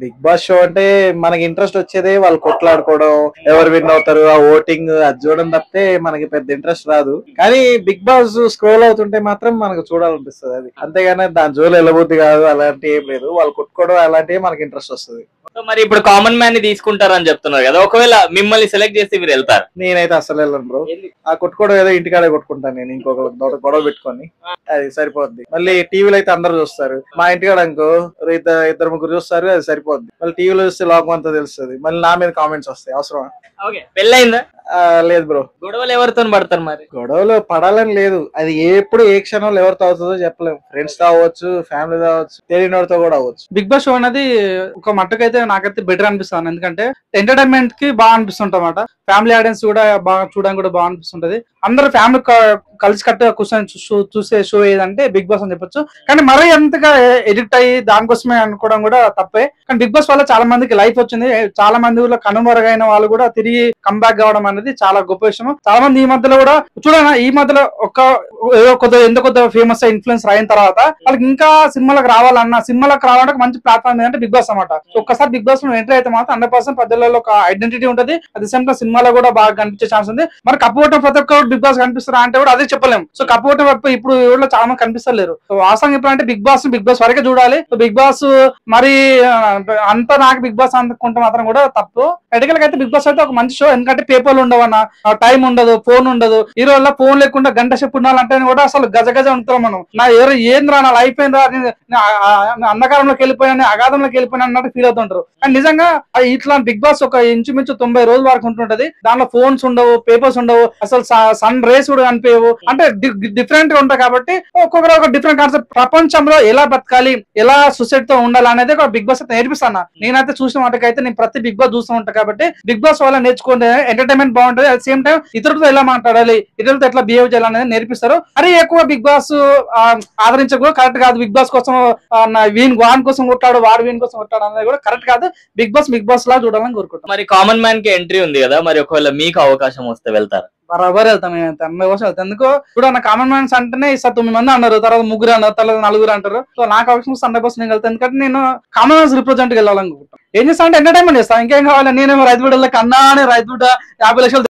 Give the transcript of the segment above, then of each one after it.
Big boss show అంటే మనకి interest వచ్చేదే వాళ్ళు కొట్లాడుకోవడం, ఎవరు విన్ అవుతారు, ఆ ఓటింగ్ అది చూడడం తప్పితే మనకి పెద్ద ఇంట్రెస్ట్ రాదు. కానీ బిగ్ బాస్ స్క్రోల్ అవుతుంటే మాత్రం మనకు చూడాలనిపిస్తుంది అది. అంతేగాని దాని జోలు వెళ్ళబుద్ధి కాదు, అలాంటి ఏం లేదు. వాళ్ళు కొట్టుకోవడం అలాంటివి మనకి ఇంట్రెస్ట్ వస్తుంది. సో మరి ఇప్పుడు కామన్ మ్యాన్ ని తీసుకుంటారని చెప్తున్నారు కదా, ఒకవేళ మిమ్మల్ని సెలెక్ట్ చేస్తే మీరు వెళ్తారు? నేనైతే అసలు వెళ్ళను బ్రో. ఆ కొట్టుకోవడం ఏదో ఇంటికాడే కొట్టుకుంటాను నేను, ఇంకొక గొడవ పెట్టుకొని అది సరిపోద్ది. మళ్ళీ టీవీలో అయితే అందరు చూస్తారు, మా ఇంటికాడ అనుకో ఇద్దరు ముగ్గురు చూస్తారు, అది సరిపోద్ది. మళ్ళీ టీవీలో చూస్తే లోకం అంతా తెలుస్తుంది, మళ్ళీ నా మీద కామెంట్స్ వస్తాయి. అవసరమా? పెళ్ళయిందా? లేదు బ్రో. గొడవలు ఎవరితో పడతారు మరి? గొడవలు పడాలని లేదు, అది ఎప్పుడు ఏ క్షణంలో ఎవరితో అవుతుందో చెప్పలేము. ఫ్రెండ్స్ తో అవ్వచ్చు, ఫ్యామిలీ తో అవ్వచ్చు, తెలియనివాడితో కూడా అవ్వచ్చు. బిగ్ బాస్ షో అనేది ఒక మట్టుకైతే నాకైతే బెటర్ అనిపిస్తాను. ఎందుకంటే ఎంటర్టైన్మెంట్ కి బాగా అనిపిస్తుంటమాట, ఫ్యామిలీ ఆడియన్స్ కూడా బాగా చూడడానికి కూడా బాగా అనిపిస్తుంటది. అందరు ఫ్యామిలీ కలిసి కట్ట కూర్చొని చూసే షో ఏదంటే బిగ్ బాస్ అని చెప్పొచ్చు. కానీ మరీ ఎంతగా ఎడిక్ట్ అయ్యి దానికోసమే అనుకోవడం కూడా తప్పే. కానీ బిగ్ బాస్ వల్ల చాలా మందికి లైఫ్ వచ్చింది, చాలా మంది ఊళ్ళో కనుమరుగైన వాళ్ళు కూడా తిరిగి కంబ్యాక్ కావడం అనేది చాలా గొప్ప విషయం. చాలా మంది ఈ మధ్యలో కూడా చూడనా, ఈ మధ్యలో ఎంత కొద్ది ఫేమస్ ఇన్ఫ్లుయెన్స్ అయిన తర్వాత వాళ్ళకి ఇంకా సినిమాలకు రావాలంటే మంచి ప్లాట్ఫామ్ ఏంటంటే బిగ్ బాస్ అన్నమాట. సో ఒక్కసారి బిగ్ బాస్ లో ఎంట్రీ అయితే మాత్రం 100% ప్రజలలో ఒక ఐడెంటిటీ ఉంటుంది. అట్ ది సేమ్ టైం సినిమాలో కూడా బాగా కనిపించే ఛాన్స్ ఉంది. మరి కప్పుకోవటం ప్రతి ఒక్క బిగ్ బాస్ కనిపిస్తారా అంటే కూడా అదే చెప్పలేము. సో కప్పుకోవటం ఇప్పుడు ఊళ్ళో చాలా మంది కనిపిస్తలేరు. సో వాస్తవం చెప్పాలంటే బిగ్ బాస్ వరకే చూడాలి. సో బిగ్ బాస్ మరి అంతా నాకు బిగ్ బాస్ అనుకుంటే మాత్రం కూడా తప్పు. ఎడగలకి అయితే బిగ్ బాస్ అయితే ఒక మంచి షో. ఎందుకంటే పేపర్లు ఉండవన్నా, టైం ఉండదు, ఫోన్ ఉండదు. ఈ రోజుల్లో ఫోన్ లేకుండా గంట సేపు ఉండాలంటే కూడా అసలు గజ ఉంటున్నాం మనం. ఏంద్రా నా లైఫ్ ఏంద్రా, అంధకారంలోకి వెళ్ళిపోయినా, అగాధంలోకి వెళ్ళిపోయినా అన్నట్టు ఫీల్ అవుతుంటారు. కానీ నిజంగా ఇట్లా బిగ్ బాస్ ఒక ఇంచుమించు 90 రోజుల వరకు ఉంటుంటది. దాంట్లో ఫోన్స్ ఉండవు, పేపర్స్ ఉండవు, అసలు సన్ రేస్ కూడా కనిపించవు. అంటే డిఫరెంట్ గా ఉంటాయి. కాబట్టి ఒక్కొక్కరు ఒక డిఫరెంట్ కాన్సెప్ట్. ప్రపంచంలో ఎలా బతకాలి, ఎలా సొసైటీతో ఉండాలి అనేది ఒక బిగ్ బాస్ అయితే నేర్పిస్తాను. నేనైతే చూసిన వాటికైతే నేను ప్రతి బిగ్ బాస్ చూస్తూ ఉంటాను. కాబట్టి బిగ్ బాస్ వల్ల నేర్చుకుంటే ఎంటర్టైన్మెంట్ బాగుంటుంది. అట్ సేమ్ టైం ఇతరులతో ఎలా మాట్లాడాలి, ఇతరులతో ఎట్లా బిహేవ్ చేయాలనేది నేర్పిస్తారు. అరే ఎక్కువ బిగ్ బాస్ ఆదరించకూడదు, కరెక్ట్ కాదు. బిగ్ బాస్ కోసం వాన్ కోసం కొట్టాడు, వాడు వీని కోసం కొట్టాడు అనేది కూడా కరెక్ట్ కాదు. బిగ్ బాస్ లా చూడాలని కోరుకుంటాం. మరి కామన్ మ్యాన్ కి ఎంట్రీ ఉంది కదా, మరి ఒకవేళ మీకు అవకాశం వస్తే వెళ్తారు? బరాబర్ వెళ్తాం. 100% వెళ్తాం. ఎందుకో ఇప్పుడు నా కామన్ మ్యాన్స్ అంటేనే ఈసారి 9 మంది అన్నారు, తర్వాత 3 అన్నారు, తర్వాత 4 అంటారు. సో నాకు అవకాశం 100% నేను వెళ్తాను. ఎందుకంటే నేను కామన్ మ్యాన్స్ రిప్రజెంట్ వెళ్ళాలనుకుంటాను. ఏం చేస్తా అంటే ఎంటర్టైన్మెంట్ చేస్తాను, ఇంకేం కావాలి. నేనేమో రైతు బిడ్డలకి అన్నానే రైతు బిడ్డ 50 లక్షలు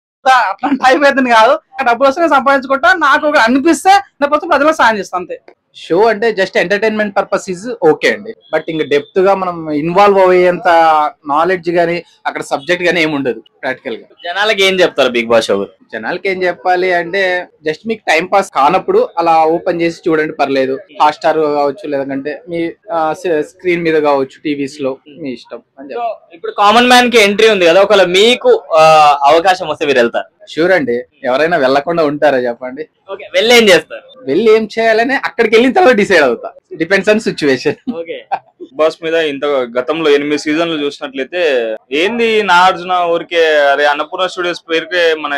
అట్లాంటి టైప్ అయితే కాదు. డబ్బులు వస్తే సంపాదించుకుంటా, నాకు అనిపిస్తే లేకపోతే ప్రజలకు సాయం చేస్తాను అంతే. షో అంటే just entertainment purpose is okay అండి. బట్ ఇంకా డెప్త్ గా మనం ఇన్వాల్వ్ అయ్యేంత నాలెడ్జ్ గానీ అక్కడ సబ్జెక్ట్ గానీ ఏమి ఉండదు ప్రాక్టికల్ గా. జనాలకి ఏం చెప్తారు బిగ్ బాస్ షో? జనాలకి ఏం చెప్పాలి అంటే జస్ట్ మీకు టైం పాస్ కానప్పుడు అలా ఓపెన్ చేసి చూడండి, పర్లేదు. హాట్స్టార్ కావచ్చు, లేదంటే మీ స్క్రీన్ మీద కావచ్చు, టీవీస్ లో, మీ ఇష్టం అని చెప్పి. ఇప్పుడు కామన్ మ్యాన్ కి ఎంట్రీ ఉంది కదా, ఒకవేళ మీకు అవకాశం వస్తే మీరు వెళ్తారు? షూర్ అండి. ఎవరైనా వెళ్లకుండా ఉంటారా చెప్పండి? వెళ్ళి ఏం చేస్తారు? వెళ్ళి ఏం చేయాలని అక్కడికి వెళ్ళిన తర్వాత డిసైడ్ అవుతా. Depends on situation. Bigg Boss మీద ఇంత గతంలో 8 సీజన్లు చూసినట్లయితే ఏంది నాగార్జున ఊరికే అదే అన్నపూర్ణ స్టూడియోస్ పేరుకే మన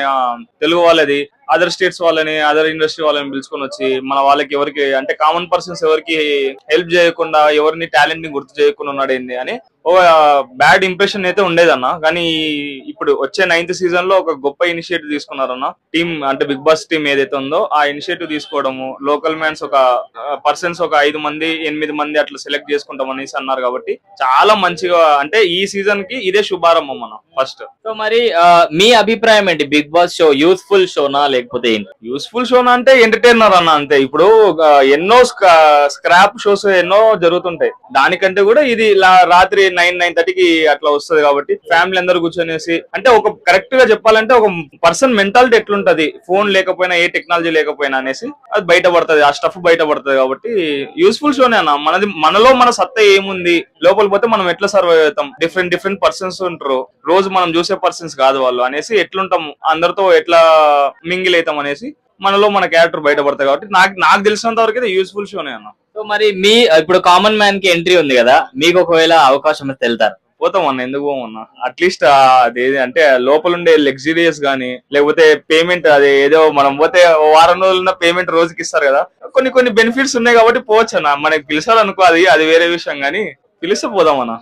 తెలుగు వాళ్ళది అదర్ స్టేట్స్ వాళ్ళని, అదర్ ఇండస్ట్రీ వాళ్ళని పిలుచుకొని వచ్చి మన వాళ్ళకి ఎవరికి అంటే కామన్ పర్సన్స్ ఎవరికి హెల్ప్ చేయకుండా, ఎవరిని టాలెంట్ ని గుర్తు చేయకుండా ఉన్నాడేంది అని ఒక బ్యాడ్ ఇంప్రెషన్ అయితే ఉండేదన్న. కానీ ఇప్పుడు వచ్చే 9th సీజన్ లో ఒక గొప్ప ఇనిషియేటివ్ తీసుకున్నారన్న టీమ్, అంటే బిగ్ బాస్ టీమ్ ఏదైతే ఉందో ఆ ఇనిషియేటివ్ తీసుకోవడము. లోకల్ మ్యాన్స్ ఒక పర్సన్స్ ఒక 5 మంది 8 మంది అట్లా సెలెక్ట్ చేసుకుంటాం అనేసి అన్నారు. కాబట్టి చాలా మంచిగా, అంటే ఈ సీజన్ కి ఇదే శుభారంభం మనం ఫస్ట్. సో మరి మీ అభిప్రాయం ఏంటి? బిగ్ బాస్ షో యూస్ఫుల్ షోనా లేకపోతే ఏంటి? యూస్ఫుల్ షోనా అంటే ఎంటర్టైనర్ అన్న అంతే. ఇప్పుడు ఎన్నో స్క్రాప్ షోస్ ఎన్నో జరుగుతుంటాయి, దానికంటే కూడా ఇది రాత్రి 9-9:30కి అట్లా వస్తుంది. కాబట్టి ఫ్యామిలీ అందరు కూర్చొనేసి, అంటే ఒక కరెక్ట్ గా చెప్పాలంటే ఒక పర్సన్ మెంటాలిటీ ఎట్లుంటది ఫోన్ లేకపోయినా, ఏ టెక్నాలజీ లేకపోయినా అనేసి అది బయటపడుతుంది, ఆ స్టఫ్ బయటపడుతుంది. కాబట్టి యూస్ఫుల్ షోనే అన్న. మనలో మన సత్తా ఏముంది, లోపల పోతే మనం ఎట్లా సర్వైవ్ అవుతాం, డిఫరెంట్ పర్సన్స్ ఉంటారు, రోజు మనం చూసే పర్సన్స్ కాదు వాళ్ళు అనేసి, ఎట్లుంటాం అందరితో ఎట్లా మింగిల్ అవుతాం అనేసి మనలో మన క్యారెక్టర్ బయటపడతాయి. కాబట్టి నాకు తెలిసినంత వరకు అయితే యూస్ఫుల్ షోనే అన్న. సో మరి ఇప్పుడు కామన్ మ్యాన్ కి ఎంట్రీ ఉంది కదా, మీకు ఒకవేళ అవకాశం ఇస్తే వెళ్తారు? పోతాం అన్న, ఎందుకు పోమన్నా. అట్లీస్ట్ అదేది అంటే లోపల ఉండే లగ్జరీస్ గానీ, లేకపోతే పేమెంట్ అది ఏదో మనం పోతే వారం రోజులున్న పేమెంట్ రోజుకి ఇస్తారు కదా, కొన్ని బెనిఫిట్స్ ఉన్నాయి కాబట్టి పోవచ్చు అన్న. మనకి పిలిచాలనుకో అది వేరే విషయం, కానీ పిలిస్తే పోదాం అన్న.